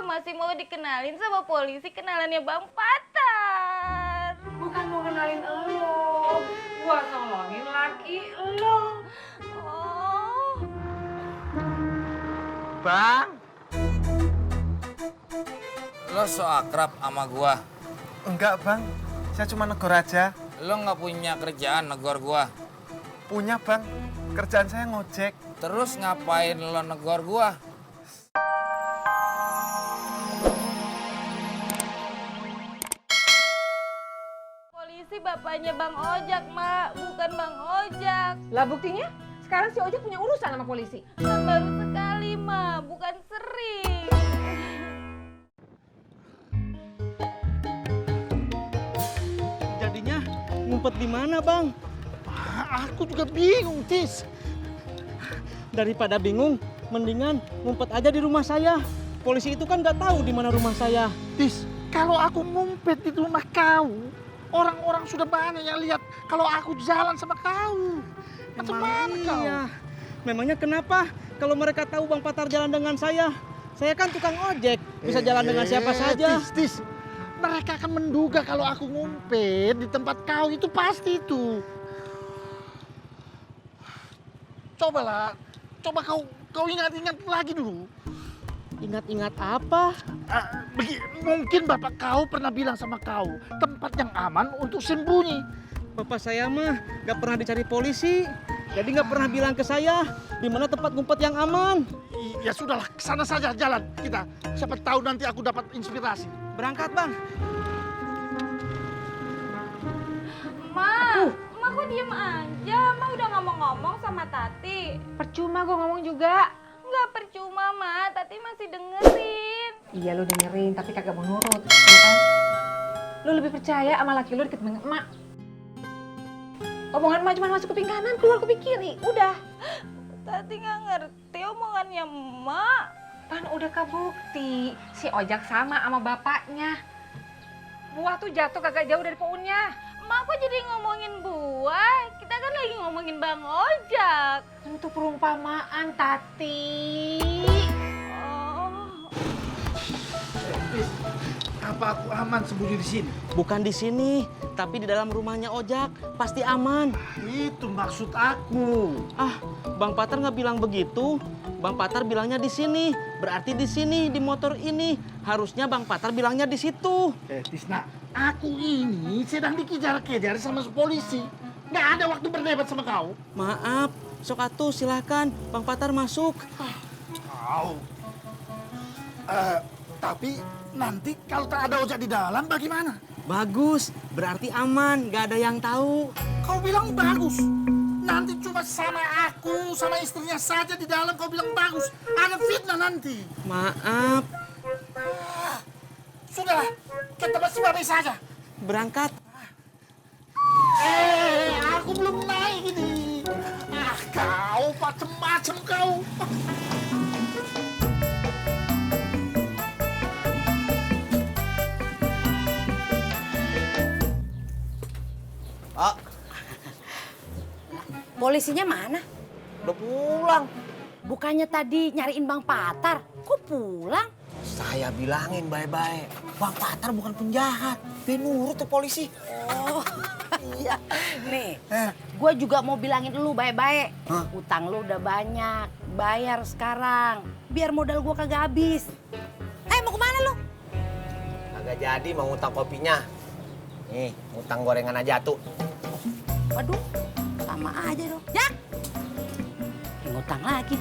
masih mau dikenalin sama polisi kenalannya Bang Patar. Bukan mau kenalin elo, buat nolongin laki elo. Oh. Bang. Lo so akrab sama gua. Enggak, Bang. Saya cuma negor aja. Lo nggak punya kerjaan negor gua. Punya, Bang. Kerjaan saya ngojek. Terus ngapain lo negor gua? Polisi bapaknya Bang Ojak, Mak, bukan Bang Ojak. Lah buktinya, sekarang si Ojek punya urusan sama polisi. Kan baru sekali, Mak, bukan sering. Jadinya ngumpet di mana, Bang? Aku juga bingung, Tis. Daripada bingung, mendingan ngumpet aja di rumah saya. Polisi itu kan nggak tahu di mana rumah saya. Tis, kalau aku ngumpet di rumah kau, orang-orang sudah banyak yang lihat kalau aku jalan sama kau. Macam mana kau? Iya. Memangnya kenapa kalau mereka tahu Bang Patar jalan dengan saya? Saya kan tukang ojek, bisa jalan dengan siapa saja. Tis, mereka akan menduga kalau aku ngumpet di tempat kau itu pasti itu. Coba kau ingat-ingat lagi dulu. Ingat-ingat apa? Mungkin bapak kau pernah bilang sama kau tempat yang aman untuk sembunyi. Bapak saya mah nggak pernah dicari polisi, jadi nggak pernah bilang ke saya di mana tempat ngumpet yang aman. Ya sudahlah, sana saja jalan kita. Siapa tahu nanti aku dapat inspirasi. Berangkat, Bang. Ma, Ma kok diem aja? Ma udah ngomong-ngomong sama Tati. Percuma gue ngomong juga. Nggak percuma, Ma. Tati masih dengerin. Iya lu dengerin, tapi kagak mau nurut, ya kan? Lu lebih percaya sama laki lu ketimbang emak. Omongan emak cuma masuk kuping kanan, keluar kuping kiri, udah. Tati nggak ngerti omongannya Mak. Kan udah kebukti, si Ojak sama bapaknya. Buah tuh jatuh kagak jauh dari pohonnya. Mak kok jadi ngomongin buah? Kita kan lagi ngomongin Bang Ojak. Untuk perumpamaan, Tati. Oh. Tis, apa aku aman sembunyi di sini? Bukan di sini, tapi di dalam rumahnya Ojak. Pasti aman. Itu maksud aku. Ah, Bang Patar nggak bilang begitu. Bang Patar bilangnya di sini. Berarti di sini, di motor ini. Harusnya Bang Patar bilangnya di situ. Tisna, aku ini sedang dikejar-kejar sama polisi. Nggak ada waktu berdebat sama kau. Maaf, sok atuh silahkan. Bang Patar masuk. Kau. Tapi nanti kalau tak ada Ojak di dalam bagaimana? Bagus, berarti aman. Nggak ada yang tahu. Kau bilang bagus. Nanti cuma sama aku, sama istrinya saja di dalam kau bilang bagus. Ada fitnah nanti. Maaf, Sudahlah, kita masih baik saja. berangkat. Aku belum naik ini. Kau macem-macem kau. Polisinya mana? Udah pulang. Bukannya tadi nyariin Bang Patar, kok pulang? Saya bilangin baik-baik. Bang Patar bukan penjahat. Dia nurut tuh polisi. Oh, iya. Nih, gue juga mau bilangin lu baik-baik. Utang lu udah banyak, bayar sekarang. Biar modal gue kagak habis. Mau kemana lu? Agak jadi mau ngutang kopinya. Nih, ngutang gorengan aja tuh. Waduh, sama aja dong. Jak! Ngutang lagi.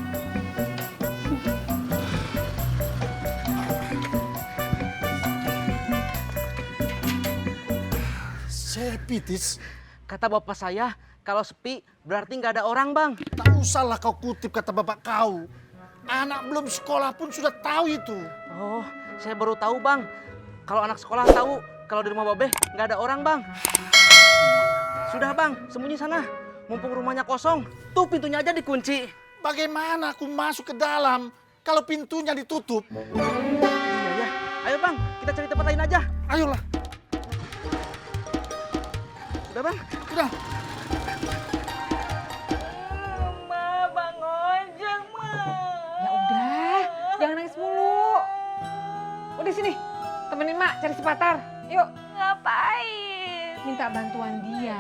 Sepi, Tis. Kata bapak saya, kalau sepi berarti nggak ada orang, Bang. Tak usahlah kau kutip kata bapak kau. Anak belum sekolah pun sudah tahu itu. Oh, saya baru tahu, Bang. Kalau anak sekolah tahu kalau di rumah Babeh nggak ada orang, Bang. Sudah, Bang, sembunyi sana. Mumpung rumahnya kosong, tuh pintunya aja dikunci. Bagaimana aku masuk ke dalam kalau pintunya ditutup? Iya ya. Ayo, Bang, kita cari tempat lain aja. Ayolah. Udah, Bang. Sudah. Ma, Bang Ojak, Ma. Ya udah, jangan nangis mulu. cari si Patar. Yuk, Ngapain? minta bantuan dia.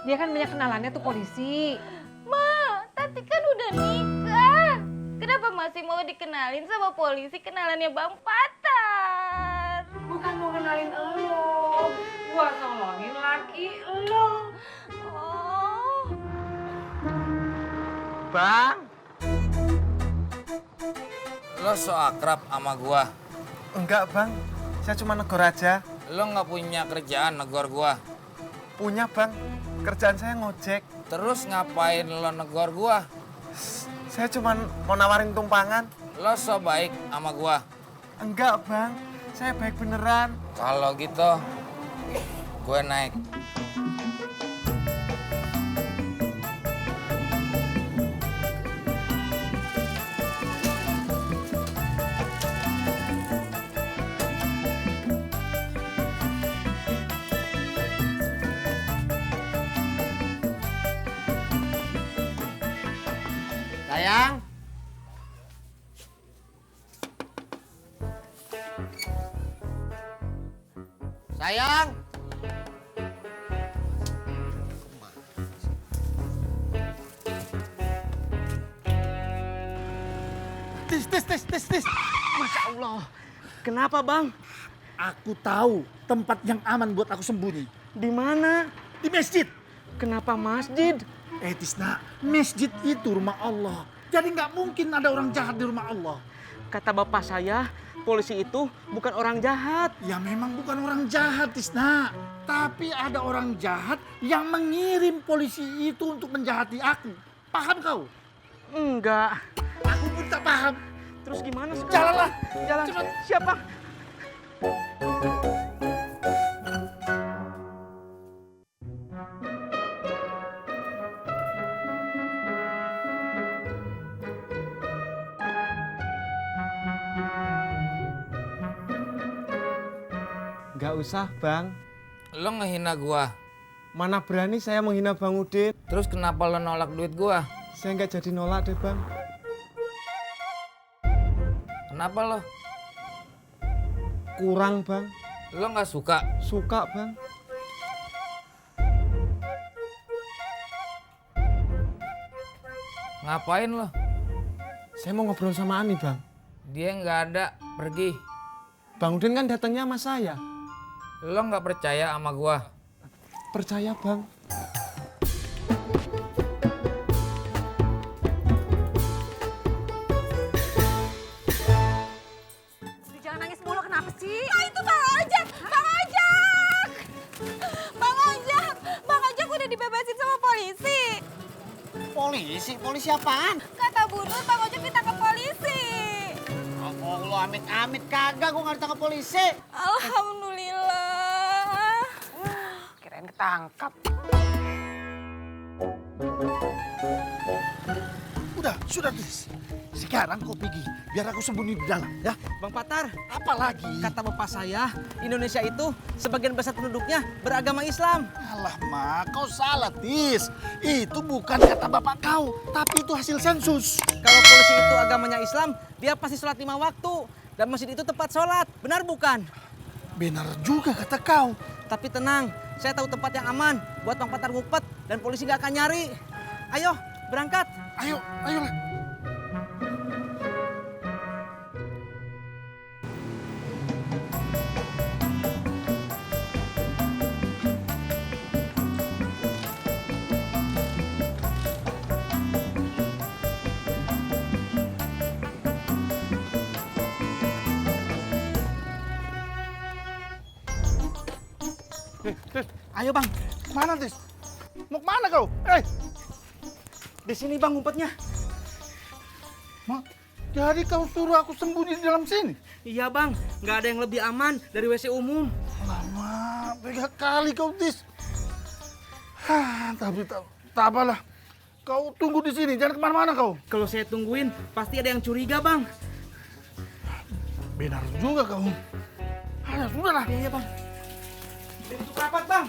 Dia kan banyak kenalannya tuh polisi. Ma, Tati kan udah nikah. Kenapa masih mau dikenalin sama polisi kenalannya Bang Patar? Bukan mau kenalin elo, buat nolongin laki elo. Oh, Bang. Lo so akrab sama gua. Enggak bang, saya cuma negor aja. Lo nggak punya kerjaan negor gua. Punya bang, kerjaan saya ngojek. Terus ngapain lo negor gua? Saya cuma mau nawarin tumpangan. Lo so baik sama gua. Enggak bang, saya baik beneran. Kalau gitu, gue naik. Sayang. Sayang. Tis. Masya Allah. Kenapa bang? Aku tahu tempat yang aman buat aku sembunyi. Di mana? Di masjid. Kenapa masjid? Tisna, masjid itu rumah Allah. Jadi nggak mungkin ada orang jahat di rumah Allah. Kata bapak saya, polisi itu bukan orang jahat. Ya memang bukan orang jahat, Tisna. Tapi ada orang jahat yang mengirim polisi itu untuk menjahati aku. Paham kau? Enggak. Aku pun tak paham. Terus gimana sekarang? Jalanlah. Jalan. Cepat. Siapa? Enggak usah bang, Lo ngehina gua. mana berani saya menghina Bang Udin. Terus kenapa lo nolak duit gua? Saya nggak jadi nolak deh bang. Kenapa lo? Kurang bang, Lo nggak suka? suka bang. Ngapain lo? Saya mau ngobrol sama Ani bang. Dia nggak ada, pergi. Bang Udin kan datangnya sama saya. Lo nggak percaya sama gua? Percaya bang. Jangan nangis mulu, kenapa sih? itu Bang Ojek, Bang Ojek. Bang Ojek udah dibebasin sama polisi. Polisi? Polisi apaan? Kata Bu Nur, Bang Ojek ditangkap polisi. Oh, lo amit-amit kagak, gue nggak ditangkap polisi. Alhamdulillah. Kirain ketangkap. Udah, sudah, Tis. Sekarang kau pergi, biar aku sembunyi di dalam, ya. Bang Patar, Apalagi? kata bapak saya, Indonesia itu sebagian besar penduduknya beragama Islam. Alah, Ma, kau salah, Tis. Itu bukan kata bapak kau, tapi itu hasil sensus. Kalau polisi itu agamanya Islam, dia pasti sholat 5 waktu. Dan masjid itu tempat sholat, benar bukan? Benar juga kata kau. Tapi tenang, saya tahu tempat yang aman buat Bang Patar ngumpet dan polisi gak akan nyari. Ayo, berangkat. Ayolah. Ayo Bang, Mana, Tis? Mau kemana kau? di sini Bang ngumpetnya. Ma, jadi kau suruh aku sembunyi di dalam sini? Iya Bang, nggak ada yang lebih aman dari WC umum. Lama, tega kali kau, Tis. Tapi tak apalah. Kau tunggu di sini, jangan kemana-mana kau. Kalau saya tungguin, pasti ada yang curiga Bang. Benar juga kau. Sudahlah. Iya Bang. Pintu rapat Bang.